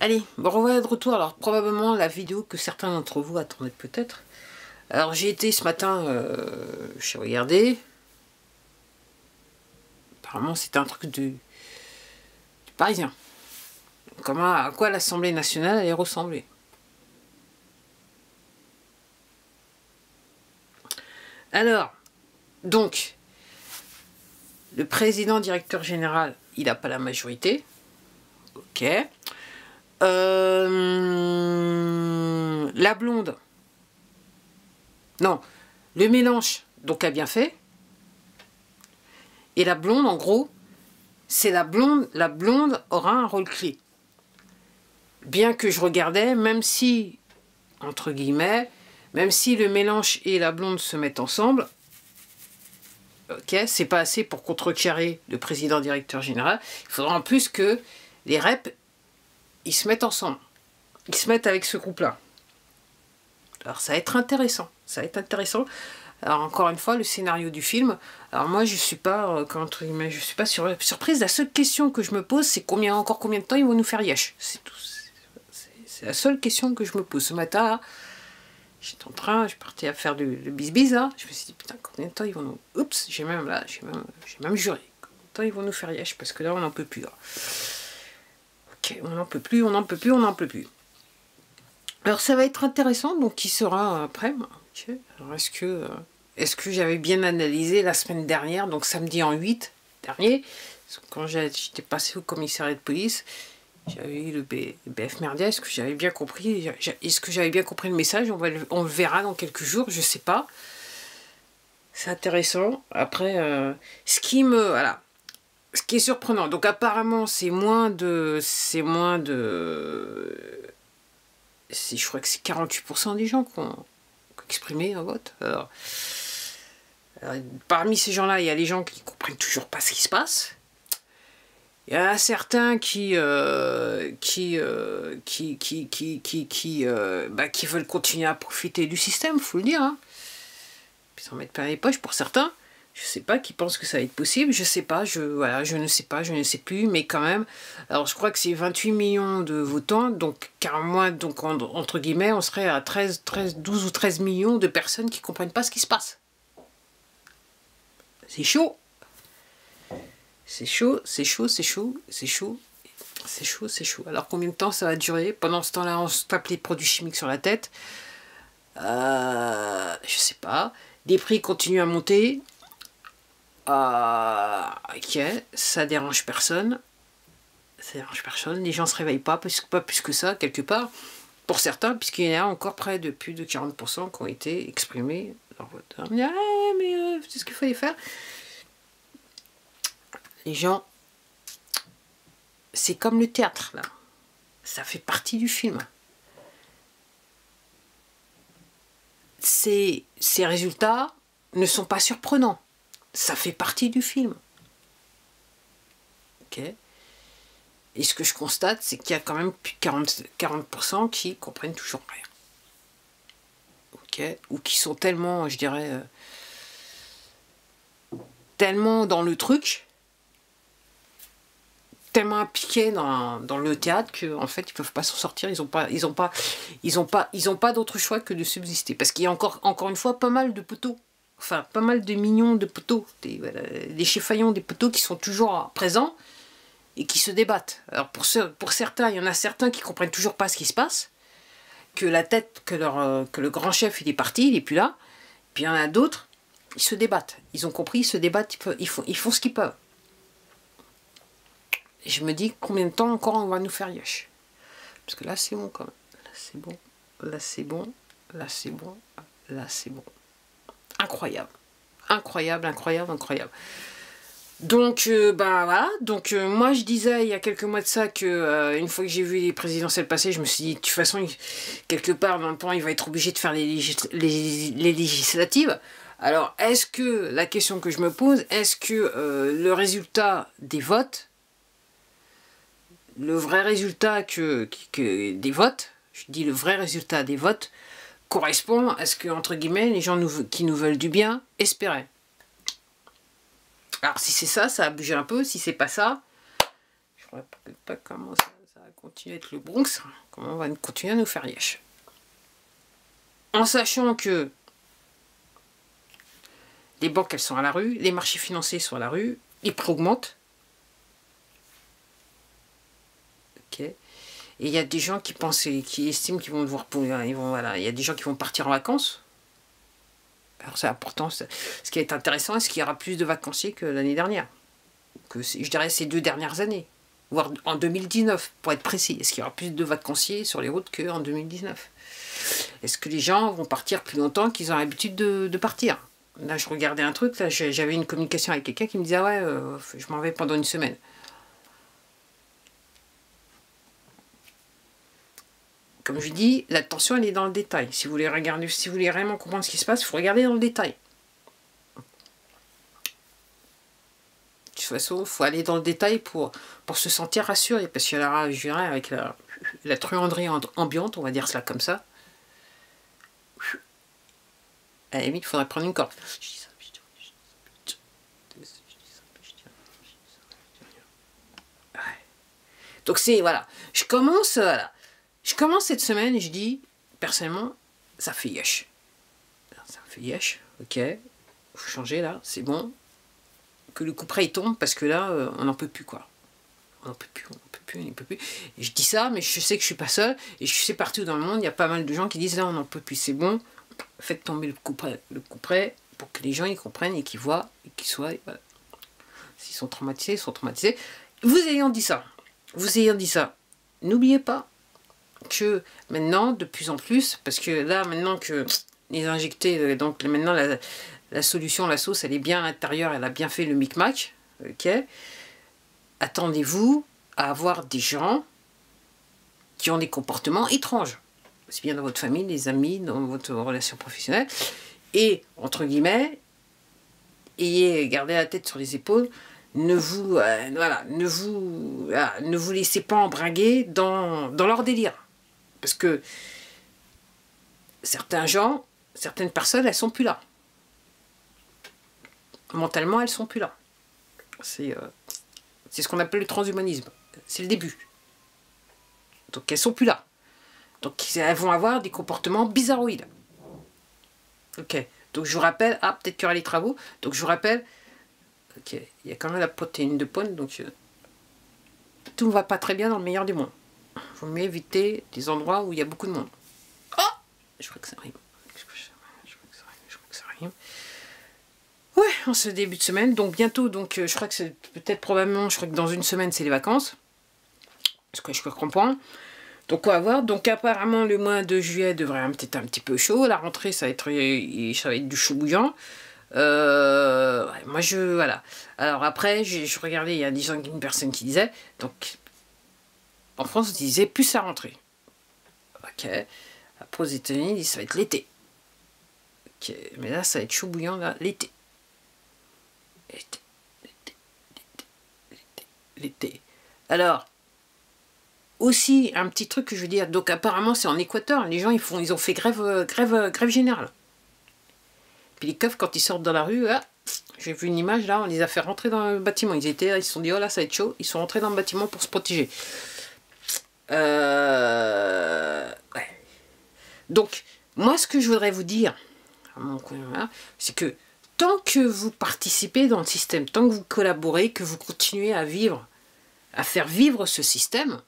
Allez, me revoilà de retour. Alors, probablement la vidéo que certains d'entre vous attendaient peut-être. Alors, j'ai été ce matin, j'ai regardé. Apparemment, c'était un truc du Parisien. Comment, à quoi l'Assemblée nationale allait ressembler. Alors, donc, le président directeur général, il n'a pas la majorité. Ok. La blonde. Non, le mélange, donc a bien fait. Et la blonde, en gros, c'est la blonde aura un rôle clé. Bien que je regardais, même si, entre guillemets, même si le mélange et la blonde se mettent ensemble, ok, c'est pas assez pour contrecarrer le président directeur général. Il faudra en plus que les reps, ils se mettent ensemble. Ils se mettent avec ce groupe-là. Alors ça va être intéressant. Ça va être intéressant. Alors encore une fois, le scénario du film. Alors moi, je suis pas, je suis pas surprise. La seule question que je me pose, c'est encore combien de temps ils vont nous faire yesh. C'est tout. C'est la seule question que je me pose. Ce matin, là, j'étais en train, je partais à faire le bis-bis, là. Je me suis dit, putain, combien de temps ils vont nous... Oups, j'ai même juré. Combien de temps ils vont nous faire yesh, parce que là, on n'en peut plus, là. Ok, on n'en peut plus, on n'en peut plus, on n'en peut plus. Alors, ça va être intéressant, donc qui sera après. Okay. Alors, est-ce que j'avais bien analysé la semaine dernière, donc samedi en 8 dernier, quand j'étais passé au commissariat de police, j'avais eu le BF Merdia, est-ce que j'avais bien compris? Est-ce que j'avais bien compris le message? On le verra dans quelques jours, je sais pas. C'est intéressant. Après, ce qui est surprenant, donc apparemment c'est je crois que c'est 48% des gens qui ont exprimé un vote. Alors, parmi ces gens-là, il y a les gens qui comprennent toujours pas ce qui se passe. Il y en a certains qui veulent continuer à profiter du système, faut le dire. Hein. Ils s'en mettent plein les poches pour certains. Je sais pas, qui pensent que ça va être possible. Je sais pas, je ne sais pas, je ne sais plus, mais quand même. Alors je crois que c'est 28 millions de votants, donc car moi, donc entre guillemets, on serait à 12 ou 13 millions de personnes qui comprennent pas ce qui se passe. C'est chaud. C'est chaud, c'est chaud, c'est chaud, c'est chaud, c'est chaud, c'est chaud. Alors combien de temps ça va durer? Pendant ce temps-là, on se tape les produits chimiques sur la tête. Je sais pas. Les prix continuent à monter. Ok, ça dérange personne. Ça dérange personne. Les gens se réveillent pas plus que ça, quelque part. Pour certains, puisqu'il y en a encore près de plus de 40% qui ont été exprimés leur vote. On dit, ah, mais c'est ce qu'il fallait faire. Les gens, c'est comme le théâtre, là. Ça fait partie du film. Ces résultats ne sont pas surprenants. Ça fait partie du film. Ok. Et ce que je constate, c'est qu'il y a quand même plus de 40% qui comprennent toujours rien. Ok. Ou qui sont tellement, je dirais, tellement dans le truc, tellement impliqués dans le théâtre qu'en fait ils peuvent pas s'en sortir, ils ont pas d'autre choix que de subsister, parce qu'il y a encore une fois pas mal de poteaux, enfin pas mal de millions de poteaux, des chifaillons, des poteaux qui sont toujours présents et qui se débattent. Alors pour certains, il y en a certains qui comprennent toujours pas ce qui se passe, que le grand chef il est parti, il est plus là, puis il y en a d'autres, ils se débattent, ils ont compris, ils se débattent, ils font ce qu'ils peuvent. Et je me dis, combien de temps encore on va nous faire yesh? Parce que là, c'est bon quand même. Là, c'est bon. Là, c'est bon. Là, c'est bon. Là, c'est bon. Incroyable. Incroyable, incroyable, incroyable. Donc, voilà. Donc, moi, je disais, il y a quelques mois de ça, que une fois que j'ai vu les présidentielles passer, je me suis dit, de toute façon, quelque part, dans le temps, il va être obligé de faire les législatives. Alors, est-ce que, la question que je me pose, est-ce que le résultat des votes, le vrai résultat des votes, je dis le vrai résultat des votes, correspond à ce que, entre guillemets, les gens qui nous veulent du bien espéraient. Alors si c'est ça, ça a bougé un peu. Si c'est pas ça, je ne vois pas comment ça va continuer à être le Bronx, comment on va continuer à nous faire yesh. En sachant que les banques, elles sont à la rue, les marchés financiers sont à la rue, les prix augmentent. Ok. Et il y a des gens qui pensent, qui estiment qu'ils vont devoir, voilà, il y a des gens qui vont partir en vacances. Alors c'est important, ce qui est intéressant, c'est qu'il y aura plus de vacanciers que l'année dernière. Que je dirais ces 2 dernières années, voire en 2019, pour être précis. Est-ce qu'il y aura plus de vacanciers sur les routes qu'en 2019? Est-ce que les gens vont partir plus longtemps qu'ils ont l'habitude de partir? Là, je regardais un truc, là, j'avais une communication avec quelqu'un qui me disait « Ah ouais, je m'en vais pendant une semaine ». Comme je dis, l'attention, elle est dans le détail. Si vous voulez regarder, si vous voulez vraiment comprendre ce qui se passe, il faut regarder dans le détail. De toute façon, il faut aller dans le détail pour se sentir rassuré. Parce que là, je dirais, avec la truanderie ambiante, on va dire cela comme ça, à la limite, il faudrait prendre une corde. Donc c'est, voilà, je commence cette semaine et je dis, personnellement, ça fait yesh. Ça fait yesh, ok, faut changer là, c'est bon. Que le coup près il tombe parce que là, on n'en peut plus quoi. On n'en peut plus, on n'en peut plus. Et je dis ça, mais je sais que je suis pas seul et je sais partout dans le monde, il y a pas mal de gens qui disent là, on n'en peut plus, c'est bon. Faites tomber le coup près pour que les gens ils comprennent et qu'ils voient et qu'ils soient, voilà. S'ils sont traumatisés, ils sont traumatisés. Vous ayant dit ça, n'oubliez pas que maintenant, de plus en plus, parce que là, maintenant que les injectés, donc maintenant la solution, la sauce, elle est bien à l'intérieur, elle a bien fait le micmac, ok. Attendez-vous à avoir des gens qui ont des comportements étranges, aussi bien dans votre famille, les amis, dans votre relation professionnelle, et, entre guillemets, gardez la tête sur les épaules, ne vous laissez pas embringuer dans leur délire. Parce que certains gens, certaines personnes, elles sont plus là. Mentalement, elles sont plus là. C'est ce qu'on appelle le transhumanisme. C'est le début. Donc elles sont plus là. Donc elles vont avoir des comportements bizarroïdes. Ok. Donc je vous rappelle, peut-être qu'il y aura les travaux. Donc je vous rappelle, ok, il y a quand même la protéine de pointe, donc tout ne va pas très bien dans le meilleur des mondes. Il faut mieux éviter des endroits où il y a beaucoup de monde. Oh, je crois que ça arrive. Je crois que ça arrive. Ouais, en ce début de semaine, donc bientôt, donc je crois que c'est peut-être probablement, je crois que dans une semaine c'est les vacances. Ce que je comprends. Donc on va voir. Donc apparemment le mois de juillet devrait peut-être un petit peu chaud. La rentrée ça va être du chaud bouillant. Ouais, moi voilà. Alors après, je regardais, il y a une personne qui disait, donc en France on disait plus ça rentrer. Ok. Après aux États-Unis ils disent ça va être l'été. Ok. Mais là ça va être chaud bouillant là, l'été. L'été. Alors, aussi un petit truc que je veux dire, donc apparemment c'est en Équateur, les gens ils ont fait grève générale. Puis les keufs quand ils sortent dans la rue, là, j'ai vu une image là, on les a fait rentrer dans le bâtiment. Ils se sont dit oh là ça va être chaud, ils sont rentrés dans le bâtiment pour se protéger. Ouais. Donc moi ce que je voudrais vous dire, c'est que tant que vous participez dans le système, tant que vous collaborez, que vous continuez à vivre, à faire vivre ce système,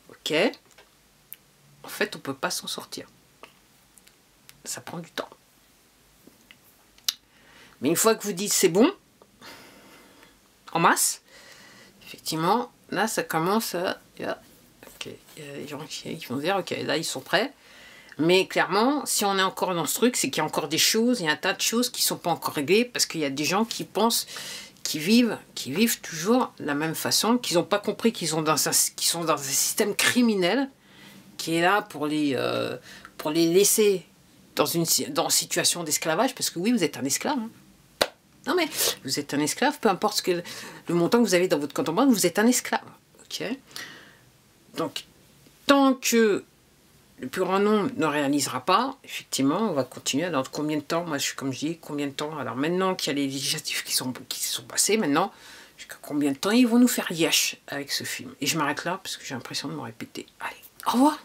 ok, en fait on ne peut pas s'en sortir. Ça prend du temps. Mais une fois que vous dites c'est bon, en masse, effectivement, là ça commence à... Ok, il y a des gens qui vont dire ok, là ils sont prêts. Mais clairement, si on est encore dans ce truc, c'est qu'il y a encore des choses, il y a un tas de choses qui ne sont pas encore réglées, parce qu'il y a des gens qui pensent, qui vivent toujours de la même façon, qu'ils n'ont pas compris qu'ils sont dans un système criminel, qui est là pour les laisser dans une situation d'esclavage, parce que oui, vous êtes un esclave. Hein. Non mais, vous êtes un esclave, peu importe le montant que vous avez dans votre compte en banque, vous êtes un esclave. Ok. Donc, tant que le plus grand nombre ne réalisera pas, effectivement, on va continuer. Dans combien de temps, moi, comme je dis, combien de temps? Alors maintenant qu'il y a les législatifs qui se sont passés, maintenant, Jusqu'à combien de temps ils vont nous faire yesh avec ce film? Et je m'arrête là parce que j'ai l'impression de me répéter. Allez, au revoir!